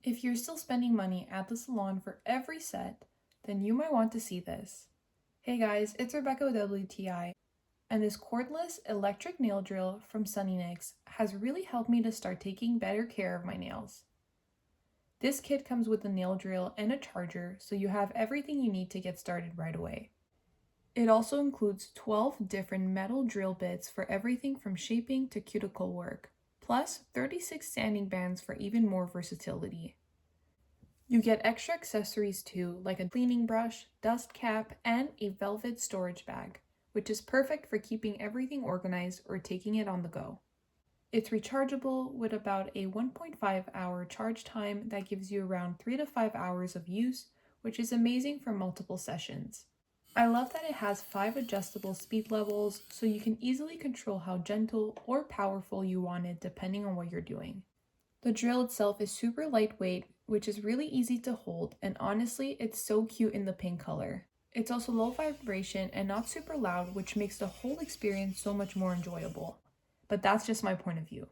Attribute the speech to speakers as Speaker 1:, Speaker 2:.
Speaker 1: If you're still spending money at the salon for every set, then you might want to see this. Hey guys, it's Rebecca with WTI, and this cordless electric nail drill from SnnyNyx has really helped me to start taking better care of my nails. This kit comes with a nail drill and a charger, so you have everything you need to get started right away. It also includes 12 different metal drill bits for everything from shaping to cuticle work, plus 36 sanding bands for even more versatility. You get extra accessories too, like a cleaning brush, dust cap, and a velvet storage bag, which is perfect for keeping everything organized or taking it on the go. It's rechargeable with about a 1.5-hour charge time that gives you around 3 to 5 hours of use, which is amazing for multiple sessions. I love that it has 5 adjustable speed levels, so you can easily control how gentle or powerful you want it depending on what you're doing. The drill itself is super lightweight, which is really easy to hold, and honestly, it's so cute in the pink color. It's also low vibration and not super loud, which makes the whole experience so much more enjoyable. But that's just my point of view.